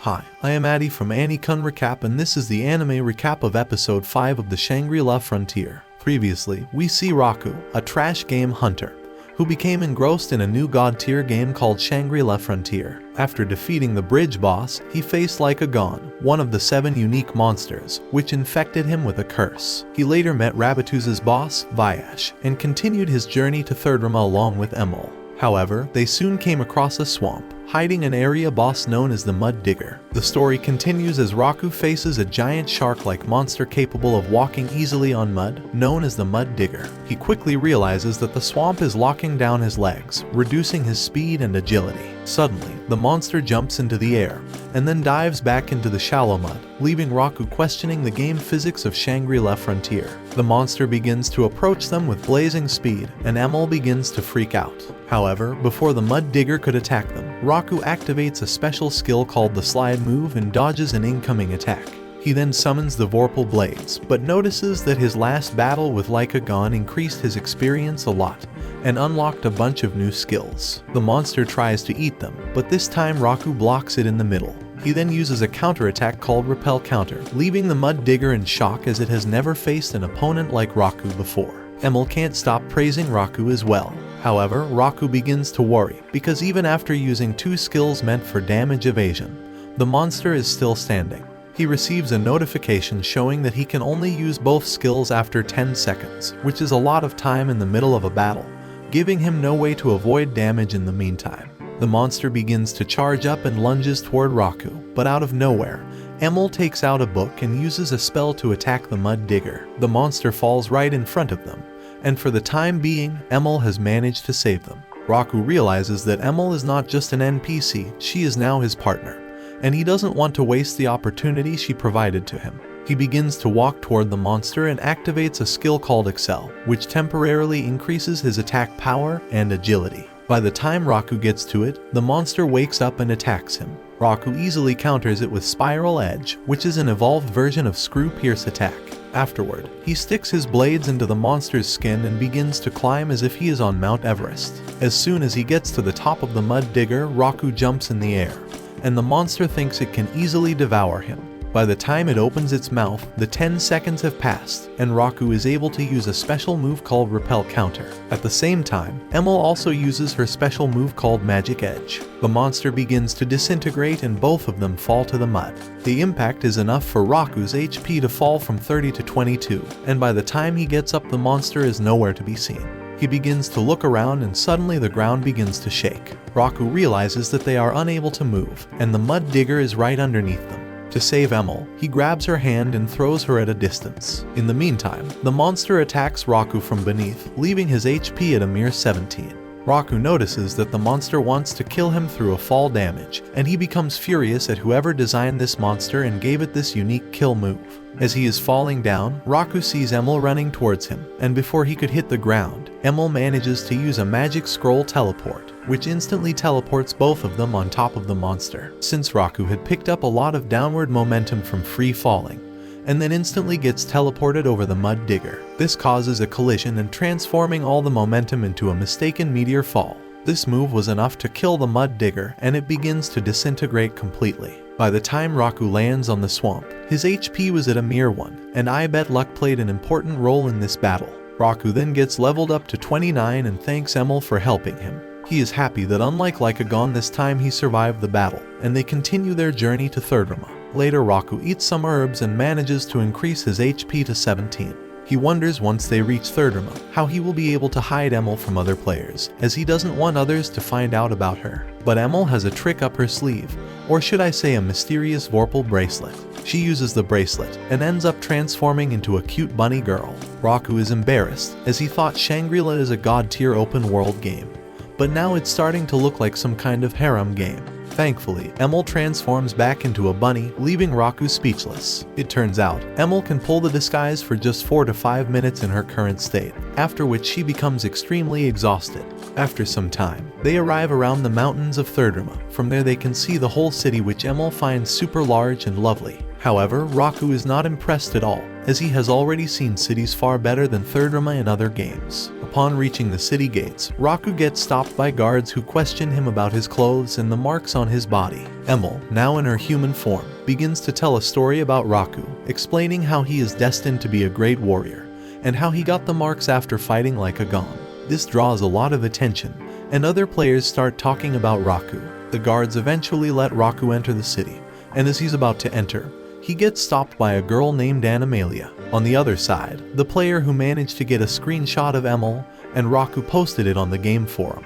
Hi, I am Addy from anicaps Recap, and this is the anime recap of episode 5 of the Shangri-La Frontier. Previously, we see Raku, a trash game hunter, who became engrossed in a new god-tier game called Shangri-La Frontier. After defeating the bridge boss, he faced Recap-Kun, one of the 7 unique monsters, which infected him with a curse. He later met Rabbituz's boss, Vayash, and continued his journey to Third Rama along with Emil. However, they soon came across a swamp, hiding an area boss known as the Mud Digger. The story continues as Raku faces a giant shark-like monster capable of walking easily on mud, known as the Mud Digger. He quickly realizes that the swamp is locking down his legs, reducing his speed and agility. Suddenly, the monster jumps into the air, and then dives back into the shallow mud, leaving Raku questioning the game physics of Shangri-La Frontier. The monster begins to approach them with blazing speed, and Emil begins to freak out. However, before the Mud Digger could attack them, Raku activates a special skill called the slide move and dodges an incoming attack. He then summons the Vorpal Blades, but notices that his last battle with RecapKun increased his experience a lot, and unlocked a bunch of new skills. The monster tries to eat them, but this time Raku blocks it in the middle. He then uses a counterattack called Repel Counter, leaving the Mud Digger in shock as it has never faced an opponent like Raku before. Emil can't stop praising Raku as well. However, Raku begins to worry, because even after using 2 skills meant for damage evasion, the monster is still standing. He receives a notification showing that he can only use both skills after 10 seconds, which is a lot of time in the middle of a battle, giving him no way to avoid damage in the meantime. The monster begins to charge up and lunges toward Raku, but out of nowhere, Emil takes out a book and uses a spell to attack the Mud Digger. The monster falls right in front of them, and for the time being, Emil has managed to save them. Raku realizes that Emil is not just an NPC, she is now his partner, and he doesn't want to waste the opportunity she provided to him. He begins to walk toward the monster and activates a skill called Excel, which temporarily increases his attack power and agility. By the time Raku gets to it, the monster wakes up and attacks him. Raku easily counters it with Spiral Edge, which is an evolved version of Screw Pierce attack. Afterward, he sticks his blades into the monster's skin and begins to climb as if he is on Mount Everest. As soon as he gets to the top of the Mud Digger, Raku jumps in the air, and the monster thinks it can easily devour him. By the time it opens its mouth, the 10 seconds have passed, and Raku is able to use a special move called Repel Counter. At the same time, Emil also uses her special move called Magic Edge. The monster begins to disintegrate and both of them fall to the mud. The impact is enough for Raku's HP to fall from 30 to 22, and by the time he gets up, the monster is nowhere to be seen. He begins to look around and suddenly the ground begins to shake. Raku realizes that they are unable to move, and the Mud Digger is right underneath them. To save Emil, he grabs her hand and throws her at a distance. In the meantime, the monster attacks Raku from beneath, leaving his HP at a mere 17. Raku notices that the monster wants to kill him through a fall damage, and he becomes furious at whoever designed this monster and gave it this unique kill move. As he is falling down, Raku sees Emil running towards him, and before he could hit the ground, Emil manages to use a magic scroll teleport, which instantly teleports both of them on top of the monster. Since Raku had picked up a lot of downward momentum from free falling, and then instantly gets teleported over the Mud Digger. This causes a collision and transforming all the momentum into a mistaken meteor fall. This move was enough to kill the Mud Digger, and it begins to disintegrate completely. By the time Raku lands on the swamp, his HP was at a mere 1, and I bet luck played an important role in this battle. Raku then gets leveled up to 29 and thanks Emil for helping him. He is happy that unlike RecapKun, this time he survived the battle, and they continue their journey to Third Rama. Later, Raku eats some herbs and manages to increase his HP to 17. He wonders once they reach Third Rama how he will be able to hide Emil from other players, as he doesn't want others to find out about her. But Emil has a trick up her sleeve, or should I say a mysterious Vorpal bracelet. She uses the bracelet and ends up transforming into a cute bunny girl. Raku is embarrassed, as he thought Shangri-La is a god-tier open-world game, but now it's starting to look like some kind of harem game. Thankfully, Emil transforms back into a bunny, leaving Raku speechless. It turns out, Emil can pull the disguise for just 4 to 5 minutes in her current state, after which she becomes extremely exhausted. After some time, they arrive around the mountains of Third Rama. From there they can see the whole city, which Emil finds super large and lovely. However, Raku is not impressed at all, as he has already seen cities far better than Third Rama in other games. Upon reaching the city gates, Raku gets stopped by guards who question him about his clothes and the marks on his body. Emil, now in her human form, begins to tell a story about Raku, explaining how he is destined to be a great warrior, and how he got the marks after fighting like a Gon. This draws a lot of attention, and other players start talking about Raku. The guards eventually let Raku enter the city, and as he's about to enter, he gets stopped by a girl named Animalia. On the other side, the player who managed to get a screenshot of Emil and Raku posted it on the game forum,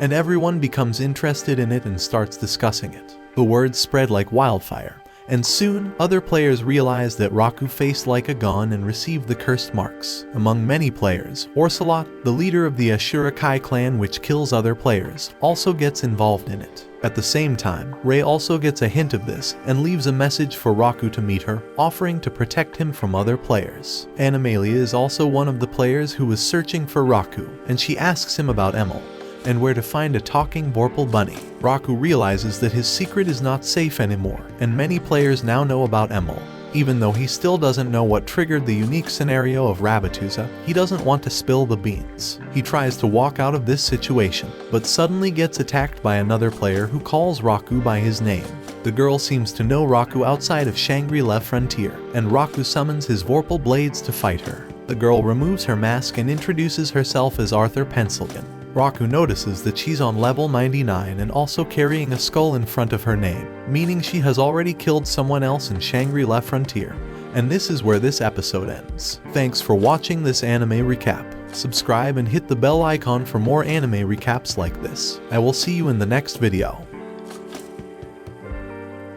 and everyone becomes interested in it and starts discussing it. The words spread like wildfire, and soon other players realize that Raku faced like a Gon and received the cursed marks. Among many players, Orcelot, the leader of the Ashura clan which kills other players, also gets involved in it. At the same time, Rei also gets a hint of this and leaves a message for Raku to meet her, offering to protect him from other players. Animalia is also one of the players who was searching for Raku, and she asks him about Emil and where to find a talking Vorpal bunny. Raku realizes that his secret is not safe anymore, and many players now know about Emil. Even though he still doesn't know what triggered the unique scenario of Rabbituza, he doesn't want to spill the beans. He tries to walk out of this situation, but suddenly gets attacked by another player who calls Raku by his name. The girl seems to know Raku outside of Shangri-La Frontier, and Raku summons his Vorpal blades to fight her. The girl removes her mask and introduces herself as Arthur Pencilgun. Raku notices that she's on level 99 and also carrying a skull in front of her name, meaning she has already killed someone else in Shangri-La Frontier. And this is where this episode ends. Thanks for watching this anime recap. Subscribe and hit the bell icon for more anime recaps like this. I will see you in the next video.